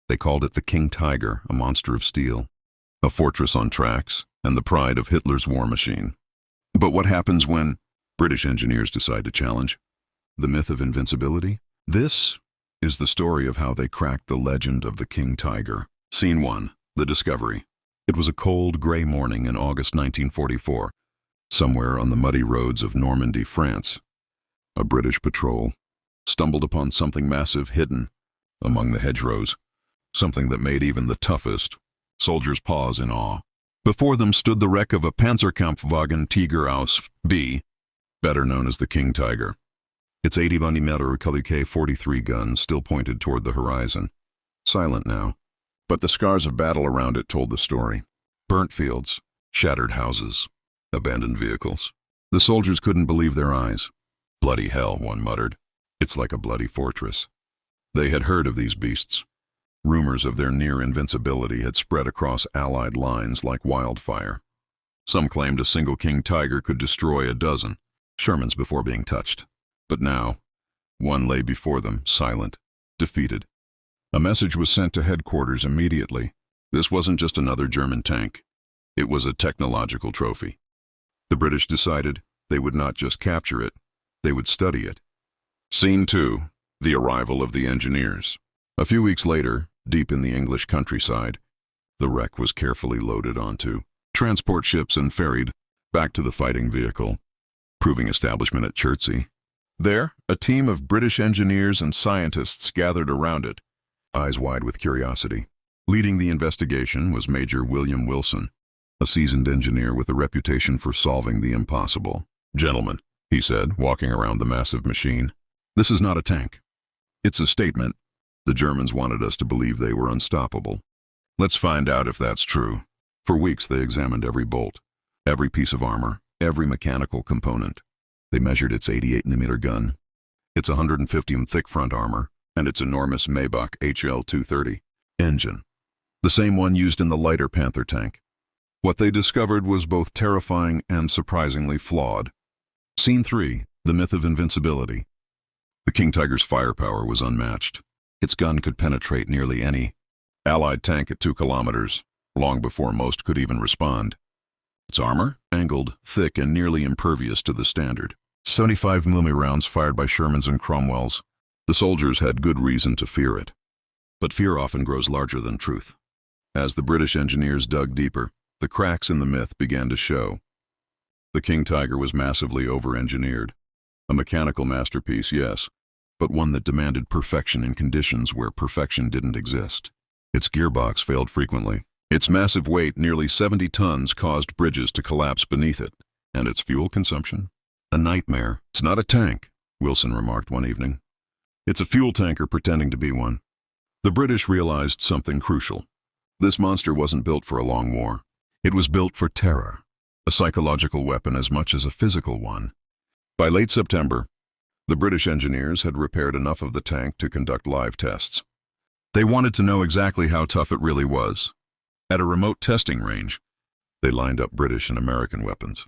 They called it the King Tiger, a monster of steel, a fortress on tracks, and the pride of Hitler's war machine. But what happens when British engineers decide to challenge the myth of invincibility? This is the story of how they cracked the legend of the King Tiger. Scene 1. The Discovery. It was a cold, gray morning in August 1944, somewhere on the muddy roads of Normandy, France. A British patrol stumbled upon something massive hidden among the hedgerows, something that made even the toughest soldiers pause in awe. Before them stood the wreck of a Panzerkampfwagen Tiger aus B, better known as the King Tiger. Its 80mm Calibre 43 gun still pointed toward the horizon, silent now. But the scars of battle around it told the story. Burnt fields, shattered houses, abandoned vehicles. The soldiers couldn't believe their eyes. Bloody hell, one muttered. It's like a bloody fortress. They had heard of these beasts. Rumors of their near invincibility had spread across Allied lines like wildfire. Some claimed a single King Tiger could destroy a dozen Shermans before being touched. But now, one lay before them, silent, defeated. A message was sent to headquarters immediately. This wasn't just another German tank. It was a technological trophy. The British decided they would not just capture it, they would study it. Scene 2. The arrival of the engineers. A few weeks later, deep in the English countryside, the wreck was carefully loaded onto transport ships and ferried back to the fighting vehicle, proving establishment at Chertsey. There, a team of British engineers and scientists gathered around it, eyes wide with curiosity. Leading the investigation was Major William Wilson, a seasoned engineer with a reputation for solving the impossible. "Gentlemen," he said, walking around the massive machine, "this is not a tank. It's a statement. The Germans wanted us to believe they were unstoppable. Let's find out if that's true." For weeks they examined every bolt, every piece of armor, every mechanical component. They measured its 88mm gun, its 150mm thick front armor, and its enormous Maybach HL-230 engine, the same one used in the lighter Panther tank. What they discovered was both terrifying and surprisingly flawed. Scene 3. The myth of invincibility. The King Tiger's firepower was unmatched. Its gun could penetrate nearly any Allied tank at 2 kilometers, long before most could even respond. Its armor, angled, thick, and nearly impervious to the standard 75mm rounds fired by Shermans and Cromwells. The soldiers had good reason to fear it. But fear often grows larger than truth. As the British engineers dug deeper, the cracks in the myth began to show. The King Tiger was massively over-engineered. A mechanical masterpiece, yes, but one that demanded perfection in conditions where perfection didn't exist. Its gearbox failed frequently. Its massive weight, nearly 70 tons, caused bridges to collapse beneath it. And its fuel consumption? A nightmare. "It's not a tank," Wilson remarked one evening. "It's a fuel tanker pretending to be one." The British realized something crucial. This monster wasn't built for a long war. It was built for terror, a psychological weapon as much as a physical one. By late September, the British engineers had repaired enough of the tank to conduct live tests. They wanted to know exactly how tough it really was. At a remote testing range, they lined up British and American weapons,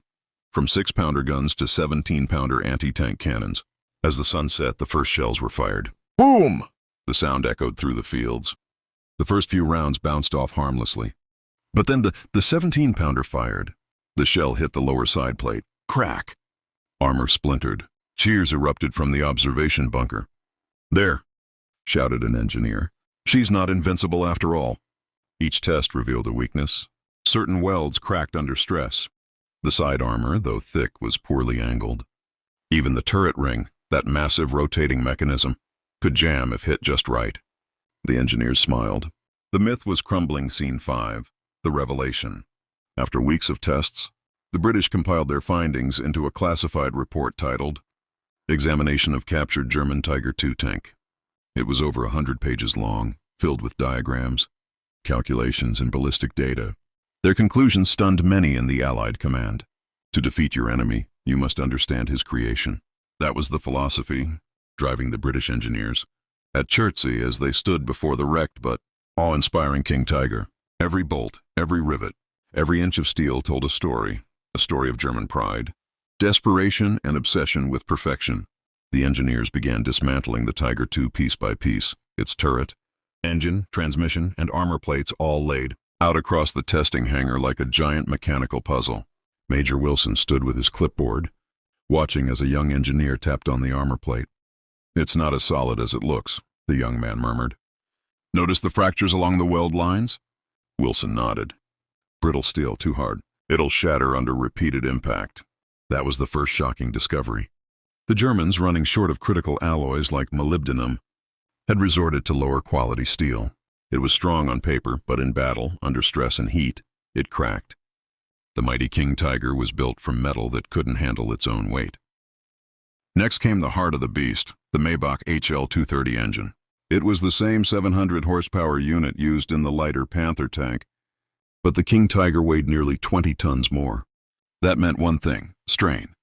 from 6-pounder guns to 17-pounder anti-tank cannons. As the sun set, the first shells were fired. Boom! The sound echoed through the fields. The first few rounds bounced off harmlessly. But then the 17-pounder fired. The shell hit the lower side plate. Crack! Armor splintered. Cheers erupted from the observation bunker. "There," shouted an engineer. "She's not invincible after all." Each test revealed a weakness. Certain welds cracked under stress. The side armor, though thick, was poorly angled. Even the turret ring, that massive rotating mechanism, could jam if hit just right. The engineers smiled. The myth was crumbling. Scene 5. The revelation. After weeks of tests, the British compiled their findings into a classified report titled Examination of Captured German Tiger II Tank. It was over 100 pages long, filled with diagrams, calculations, and ballistic data. Their conclusions stunned many in the Allied command. To defeat your enemy, you must understand his creation. That was the philosophy driving the British engineers at Chertsey as they stood before the wrecked but awe-inspiring King Tiger. Every bolt, every rivet, every inch of steel told a story of German pride, desperation, and obsession with perfection. The engineers began dismantling the Tiger II piece by piece, its turret, Engine, transmission, and armor plates all laid out across the testing hangar like a giant mechanical puzzle. Major Wilson stood with his clipboard, watching as a young engineer tapped on the armor plate. "It's not as solid as it looks," the young man murmured. "Notice the fractures along the weld lines?" Wilson nodded. "Brittle steel, too hard. It'll shatter under repeated impact." That was the first shocking discovery. The Germans, running short of critical alloys like molybdenum, had resorted to lower quality steel. It was strong on paper, but in battle, under stress and heat, it cracked. The mighty King Tiger was built from metal that couldn't handle its own weight. Next came the heart of the beast, the Maybach HL-230 engine. It was the same 700 horsepower unit used in the lighter Panther tank, but the King Tiger weighed nearly 20 tons more. That meant one thing: strain.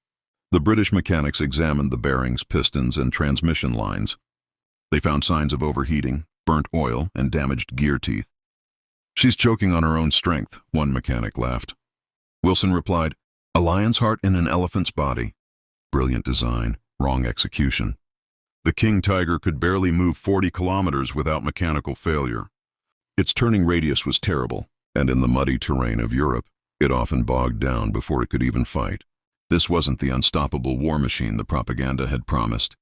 The British mechanics examined the bearings, pistons, and transmission lines. They found signs of overheating, burnt oil, and damaged gear teeth. "She's choking on her own strength," one mechanic laughed. Wilson replied, "A lion's heart in an elephant's body." Brilliant design, wrong execution. The King Tiger could barely move 40 kilometers without mechanical failure. Its turning radius was terrible, and in the muddy terrain of Europe, it often bogged down before it could even fight. This wasn't the unstoppable war machine the propaganda had promised.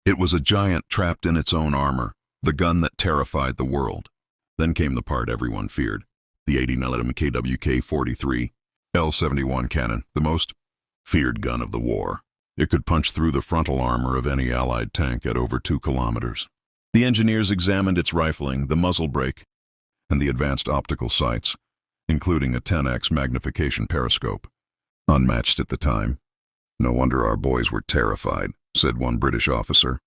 It was a giant trapped in its own armor, the gun that terrified the world. Then came the part everyone feared: the 80mm KWK-43 L-71 cannon, the most feared gun of the war. It could punch through the frontal armor of any Allied tank at over 2 kilometers. The engineers examined its rifling, the muzzle brake, and the advanced optical sights, including a 10x magnification periscope. Unmatched at the time. "No wonder our boys were terrified," said one British officer.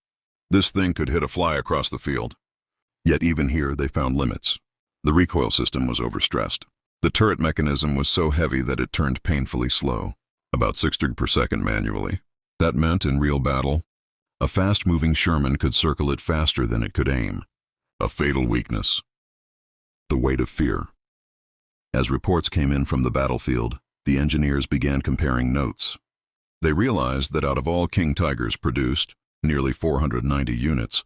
"This thing could hit a fly across the field." Yet even here they found limits. The recoil system was overstressed. The turret mechanism was so heavy that it turned painfully slow, about 6 turns per second manually. That meant, in real battle, a fast-moving Sherman could circle it faster than it could aim. A fatal weakness. The weight of fear. As reports came in from the battlefield, the engineers began comparing notes. They realized that out of all King Tigers produced, nearly 490 units,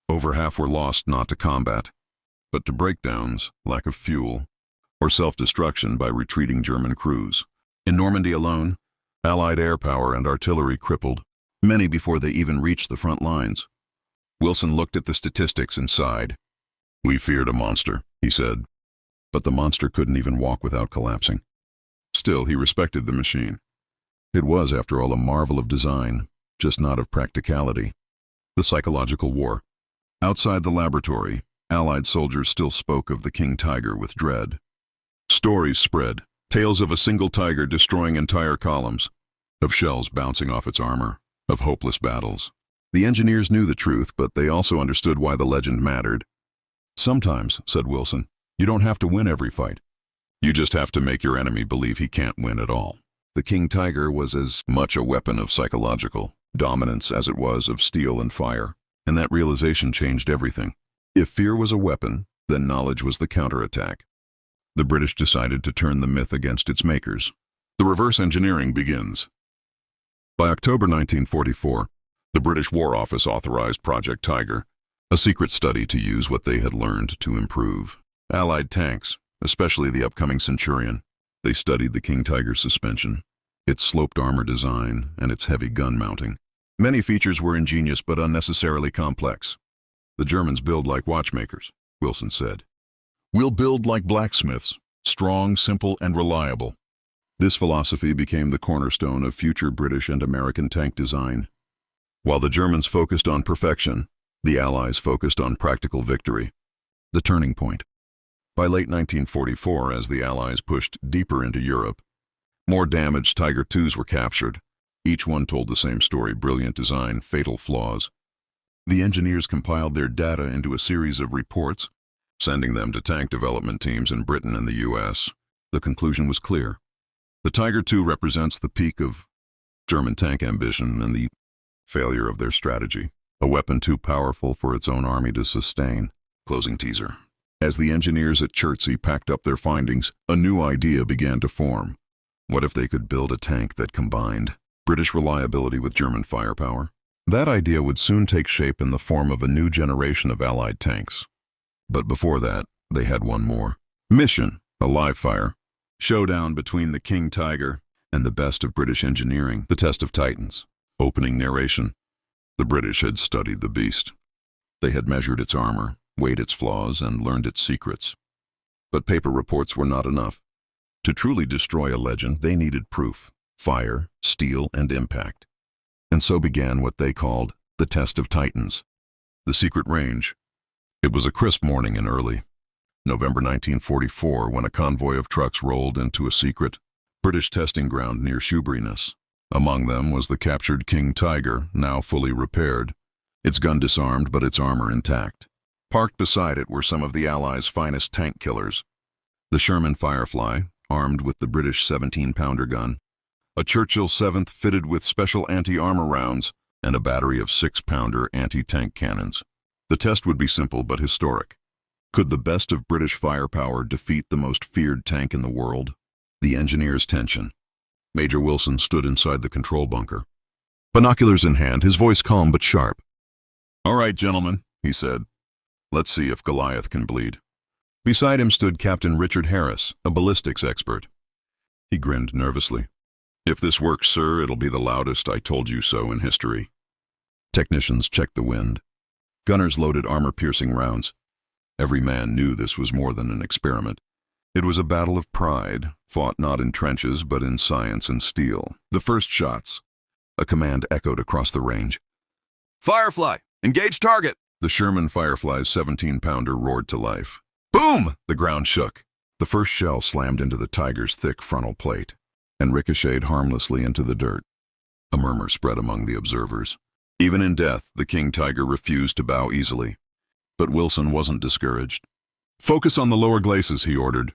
over half were lost not to combat, but to breakdowns, lack of fuel, or self-destruction by retreating German crews. In Normandy alone, Allied air power and artillery crippled, many before they even reached the front lines. Wilson looked at the statistics and sighed. "We feared a monster," he said. But the monster couldn't even walk without collapsing. Still, he respected the machine. It was, after all, a marvel of design, just not of practicality. The psychological war. Outside the laboratory, Allied soldiers still spoke of the King Tiger with dread. Stories spread, tales of a single tiger destroying entire columns, of shells bouncing off its armor, of hopeless battles. The engineers knew the truth, but they also understood why the legend mattered. "Sometimes," said Wilson, "you don't have to win every fight. You just have to make your enemy believe he can't win at all." The King Tiger was as much a weapon of psychological dominance as it was of steel and fire, and that realization changed everything. If fear was a weapon, then knowledge was the counterattack. The British decided to turn the myth against its makers. The reverse engineering begins. By October 1944, the British War Office authorized Project Tiger, a secret study to use what they had learned to improve Allied tanks, especially the upcoming Centurion. They studied the King Tiger's suspension, its sloped armor design, and its heavy gun mounting. Many features were ingenious but unnecessarily complex. "The Germans build like watchmakers," Wilson said. "We'll build like blacksmiths, strong, simple, and reliable." This philosophy became the cornerstone of future British and American tank design. While the Germans focused on perfection, the Allies focused on practical victory. The turning point. By late 1944, as the Allies pushed deeper into Europe, more damaged Tiger II's were captured. Each one told the same story: brilliant design, fatal flaws. The engineers compiled their data into a series of reports, sending them to tank development teams in Britain and the US. The conclusion was clear. The Tiger II represents the peak of German tank ambition and the failure of their strategy. A weapon too powerful for its own army to sustain. Closing teaser. As the engineers at Chertsey packed up their findings, a new idea began to form. What if they could build a tank that combined British reliability with German firepower? That idea would soon take shape in the form of a new generation of Allied tanks. But before that, they had one more. Mission, a live fire. Showdown between the King Tiger and the best of British engineering, the test of Titans. Opening narration. The British had studied the beast. They had measured its armor, weighed its flaws, and learned its secrets. But paper reports were not enough. To truly destroy a legend, they needed proof, fire, steel, and impact. And so began what they called the test of Titans, the secret range. It was a crisp morning in early November 1944 when a convoy of trucks rolled into a secret British testing ground near Shoeburyness. Among them was the captured King Tiger, now fully repaired, its gun disarmed but its armor intact. Parked beside it were some of the Allies' finest tank killers. The Sherman Firefly, armed with the British 17-pounder gun, a Churchill 7th fitted with special anti-armor rounds, and a battery of 6-pounder anti-tank cannons. The test would be simple but historic. Could the best of British firepower defeat the most feared tank in the world? The engineer's tension. Major Wilson stood inside the control bunker. Binoculars in hand, his voice calm but sharp. "All right, gentlemen," he said. "Let's see if Goliath can bleed." Beside him stood Captain Richard Harris, a ballistics expert. He grinned nervously. "If this works, sir, it'll be the loudest I told you so in history." Technicians checked the wind. Gunners loaded armor-piercing rounds. Every man knew this was more than an experiment. It was a battle of pride, fought not in trenches but in science and steel. The first shots. A command echoed across the range. "Firefly, engage target!" The Sherman Firefly's 17-pounder roared to life. Boom! The ground shook. The first shell slammed into the Tiger's thick frontal plate and ricocheted harmlessly into the dirt. A murmur spread among the observers. Even in death, the King Tiger refused to bow easily. But Wilson wasn't discouraged. "Focus on the lower glacis," he ordered.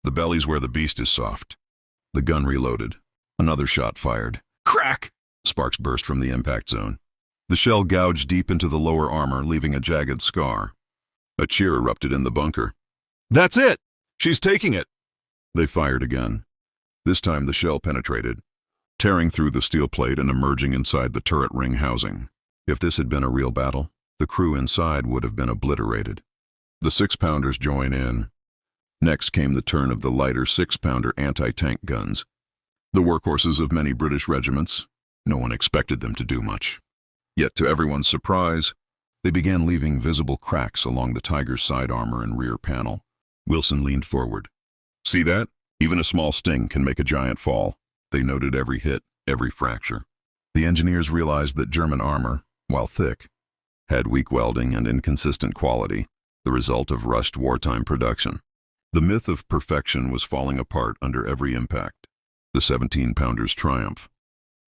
"The belly's where the beast is soft." The gun reloaded. Another shot fired. Crack! Sparks burst from the impact zone. The shell gouged deep into the lower armor, leaving a jagged scar. A cheer erupted in the bunker. "That's it! She's taking it!" They fired again. This time the shell penetrated, tearing through the steel plate and emerging inside the turret ring housing. If this had been a real battle, the crew inside would have been obliterated. The 6-pounders join in. Next came the turn of the lighter 6-pounder anti-tank guns. The workhorses of many British regiments. No one expected them to do much. Yet to everyone's surprise, they began leaving visible cracks along the Tiger's side armor and rear panel. Wilson leaned forward. "See that? Even a small sting can make a giant fall." They noted every hit, every fracture. The engineers realized that German armor, while thick, had weak welding and inconsistent quality, the result of rushed wartime production. The myth of perfection was falling apart under every impact. The 17-pounders' triumph.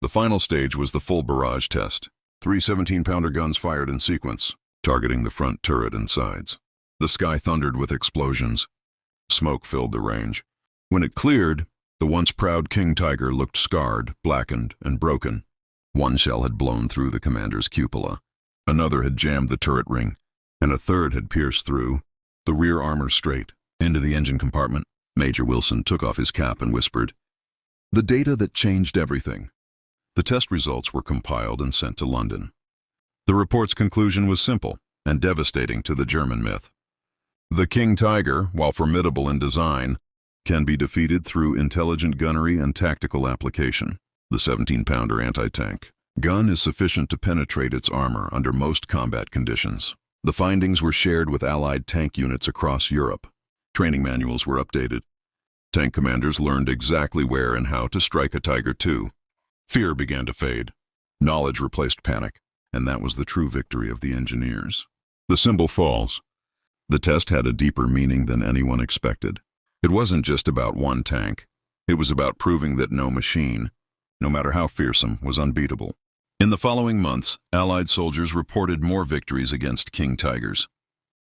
The final stage was the full barrage test. 3 17-pounder guns fired in sequence, targeting the front turret and sides. The sky thundered with explosions. Smoke filled the range. When it cleared, the once proud King Tiger looked scarred, blackened, and broken. One shell had blown through the commander's cupola. Another had jammed the turret ring, and a third had pierced through the rear armor straight into the engine compartment. Major Wilson took off his cap and whispered, "The data that changed everything." The test results were compiled and sent to London. The report's conclusion was simple and devastating to the German myth. The King Tiger, while formidable in design, can be defeated through intelligent gunnery and tactical application. The 17-pounder anti-tank gun is sufficient to penetrate its armor under most combat conditions. The findings were shared with Allied tank units across Europe. Training manuals were updated. Tank commanders learned exactly where and how to strike a Tiger II. Fear began to fade. Knowledge replaced panic, and that was the true victory of the engineers. The symbol falls. The test had a deeper meaning than anyone expected. It wasn't just about one tank. It was about proving that no machine, no matter how fearsome, was unbeatable. In the following months, Allied soldiers reported more victories against King Tigers.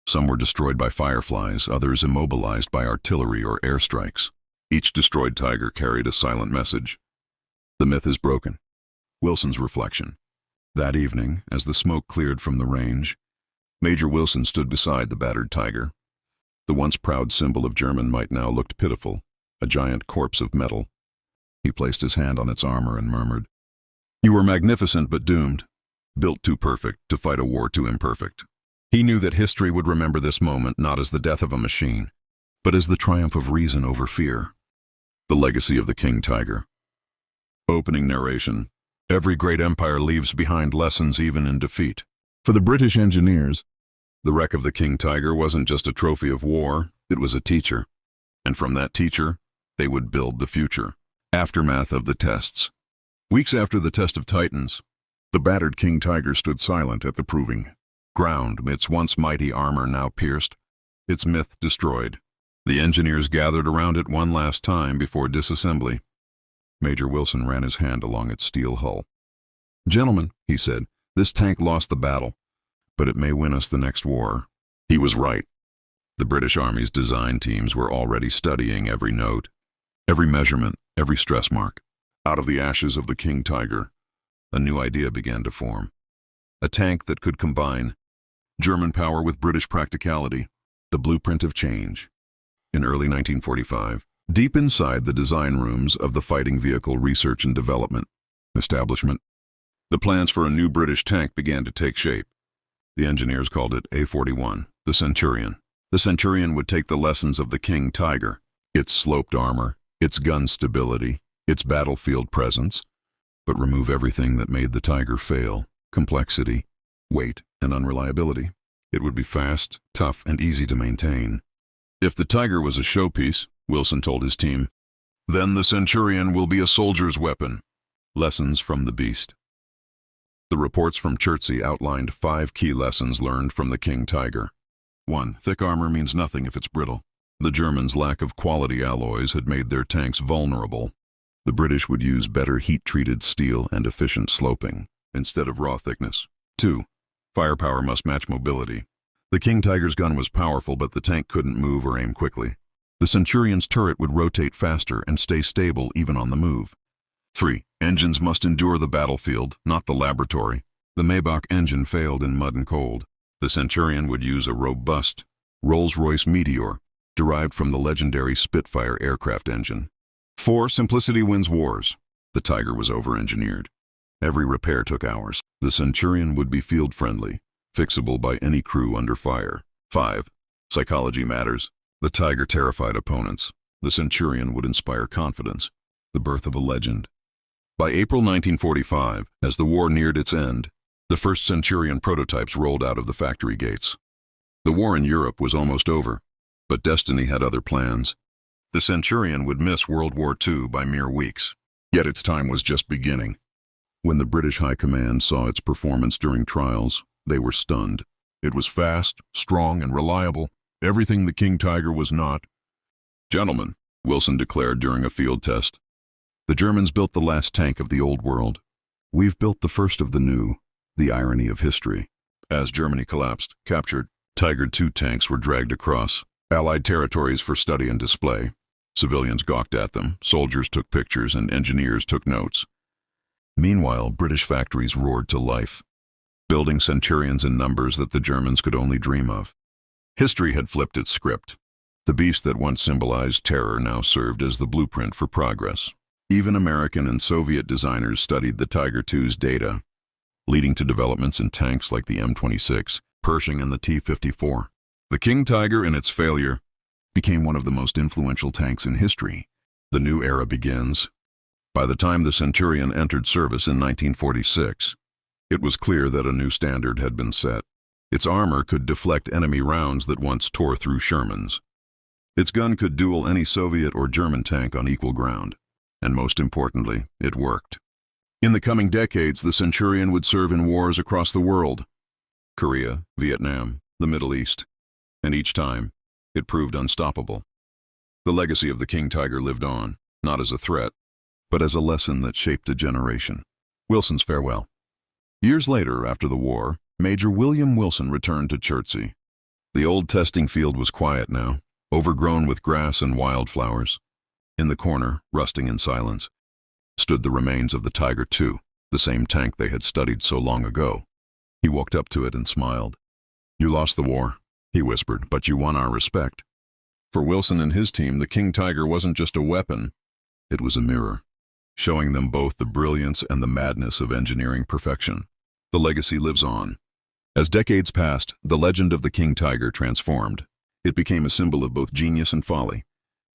Some were destroyed by fireflies, others immobilized by artillery or airstrikes. Each destroyed Tiger carried a silent message. The myth is broken. Wilson's reflection. That evening, as the smoke cleared from the range, Major Wilson stood beside the battered Tiger. The once proud symbol of German might now looked pitiful, a giant corpse of metal. He placed his hand on its armor and murmured, "You were magnificent but doomed, built too perfect to fight a war too imperfect." He knew that history would remember this moment not as the death of a machine, but as the triumph of reason over fear. The legacy of the King Tiger. Opening narration. Every great empire leaves behind lessons even in defeat. For the British engineers, the wreck of the King Tiger wasn't just a trophy of war, it was a teacher. And from that teacher, they would build the future. Aftermath of the tests. Weeks after the test of Titans, the battered King Tiger stood silent at the proving ground, its once mighty armor now pierced, its myth destroyed. The engineers gathered around it one last time before disassembly. Major Wilson ran his hand along its steel hull. "Gentlemen," he said, "this tank lost the battle, but it may win us the next war." He was right. The British Army's design teams were already studying every note, every measurement, every stress mark. Out of the ashes of the King Tiger, a new idea began to form. A tank that could combine German power with British practicality, the blueprint of change. In early 1945, deep inside the design rooms of the Fighting Vehicle Research and Development establishment, the plans for a new British tank began to take shape. The engineers called it A41, the Centurion. The Centurion would take the lessons of the King Tiger, its sloped armor, its gun stability, its battlefield presence, but remove everything that made the Tiger fail: complexity, weight, and unreliability. It would be fast, tough, and easy to maintain. If the Tiger was a showpiece, Wilson told his team, then the Centurion will be a soldier's weapon. Lessons from the beast. The reports from Chertsey outlined 5 key lessons learned from the King Tiger. 1. Thick armor means nothing if it's brittle. The Germans' lack of quality alloys had made their tanks vulnerable. The British would use better heat-treated steel and efficient sloping, instead of raw thickness. 2. Firepower must match mobility. The King Tiger's gun was powerful, but the tank couldn't move or aim quickly. The Centurion's turret would rotate faster and stay stable even on the move. 3. Engines must endure the battlefield, not the laboratory. The Maybach engine failed in mud and cold. The Centurion would use a robust Rolls-Royce Meteor, derived from the legendary Spitfire aircraft engine. 4. Simplicity wins wars. The Tiger was over-engineered. Every repair took hours. The Centurion would be field-friendly, fixable by any crew under fire. 5. Psychology matters. The Tiger terrified opponents. The Centurion would inspire confidence. The birth of a legend. By April 1945, as the war neared its end, the first Centurion prototypes rolled out of the factory gates. The war in Europe was almost over, but destiny had other plans. The Centurion would miss World War II by mere weeks, yet its time was just beginning. When the British High Command saw its performance during trials, they were stunned. It was fast, strong, and reliable, everything the King Tiger was not. "Gentlemen," Wilson declared during a field test, "the Germans built the last tank of the old world. We've built the first of the new, the irony of history." As Germany collapsed, captured, Tiger II tanks were dragged across Allied territories for study and display. Civilians gawked at them, soldiers took pictures, and engineers took notes. Meanwhile, British factories roared to life, building Centurions in numbers that the Germans could only dream of. History had flipped its script. The beast that once symbolized terror now served as the blueprint for progress. Even American and Soviet designers studied the Tiger II's data, leading to developments in tanks like the M26, Pershing, and the T-54. The King Tiger, in its failure, became one of the most influential tanks in history. The new era begins. By the time the Centurion entered service in 1946, it was clear that a new standard had been set. Its armor could deflect enemy rounds that once tore through Shermans. Its gun could duel any Soviet or German tank on equal ground. And most importantly, it worked. In the coming decades, the Centurion would serve in wars across the world: Korea, Vietnam, the Middle East. And each time, it proved unstoppable. The legacy of the King Tiger lived on, not as a threat, but as a lesson that shaped a generation. Wilson's farewell. Years later, after the war, Major William Wilson returned to Chertsey. The old testing field was quiet now, overgrown with grass and wildflowers. In the corner, rusting in silence, stood the remains of the Tiger II, the same tank they had studied so long ago. He walked up to it and smiled. "You lost the war," he whispered, "but you won our respect." For Wilson and his team, the King Tiger wasn't just a weapon, it was a mirror, showing them both the brilliance and the madness of engineering perfection. The legacy lives on. As decades passed, the legend of the King Tiger transformed. It became a symbol of both genius and folly,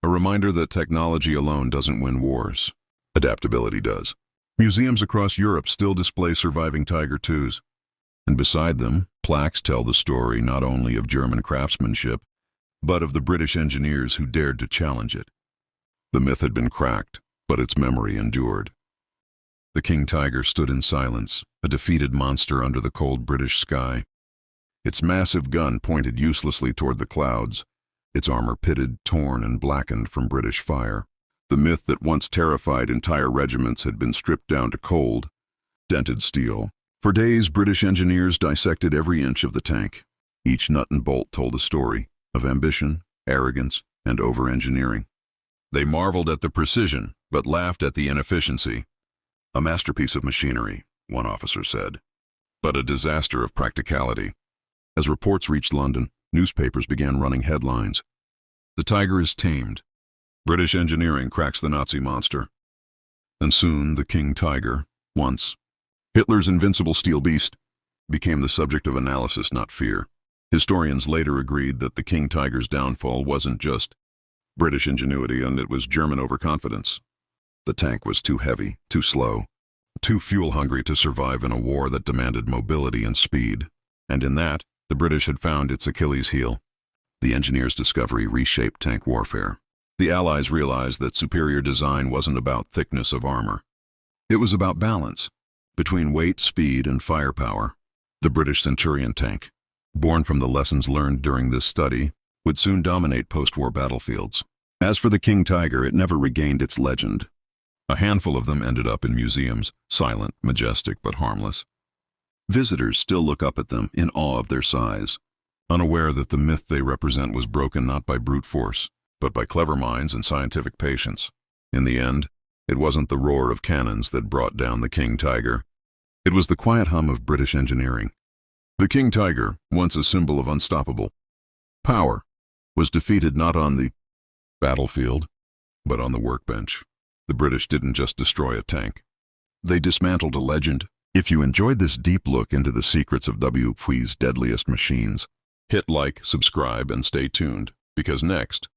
a reminder that technology alone doesn't win wars. Adaptability does. Museums across Europe still display surviving Tiger II's, and beside them, plaques tell the story not only of German craftsmanship, but of the British engineers who dared to challenge it. The myth had been cracked, but its memory endured. The King Tiger stood in silence, a defeated monster under the cold British sky. Its massive gun pointed uselessly toward the clouds, its armor pitted, torn, and blackened from British fire. The myth that once terrified entire regiments had been stripped down to cold, dented steel. For days, British engineers dissected every inch of the tank. Each nut and bolt told a story of ambition, arrogance, and over-engineering. They marveled at the precision, but laughed at the inefficiency. A masterpiece of machinery, one officer said, but a disaster of practicality. As reports reached London, newspapers began running headlines. "The Tiger is tamed. British engineering cracks the Nazi monster." And soon the King Tiger, once Hitler's invincible steel beast, became the subject of analysis, not fear. Historians later agreed that the King Tiger's downfall wasn't just British ingenuity, and it was German overconfidence. The tank was too heavy, too slow, too fuel-hungry to survive in a war that demanded mobility and speed. And in that, the British had found its Achilles heel. The engineers' discovery reshaped tank warfare. The Allies realized that superior design wasn't about thickness of armor. It was about balance between weight, speed, and firepower. The British Centurion tank, born from the lessons learned during this study, would soon dominate post-war battlefields. As for the King Tiger, it never regained its legend. A handful of them ended up in museums, silent, majestic, but harmless. Visitors still look up at them in awe of their size, unaware that the myth they represent was broken not by brute force, but by clever minds and scientific patience. In the end, it wasn't the roar of cannons that brought down the King Tiger. It was the quiet hum of British engineering. The King Tiger, once a symbol of unstoppable power, was defeated not on the battlefield, but on the workbench. The British didn't just destroy a tank. They dismantled a legend. If you enjoyed this deep look into the secrets of WW2’s deadliest machines, hit like, subscribe, and stay tuned, because next,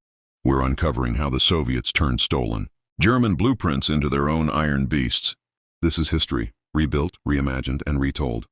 we're uncovering how the Soviets turned stolen German blueprints into their own iron beasts. This is history, rebuilt, reimagined, and retold.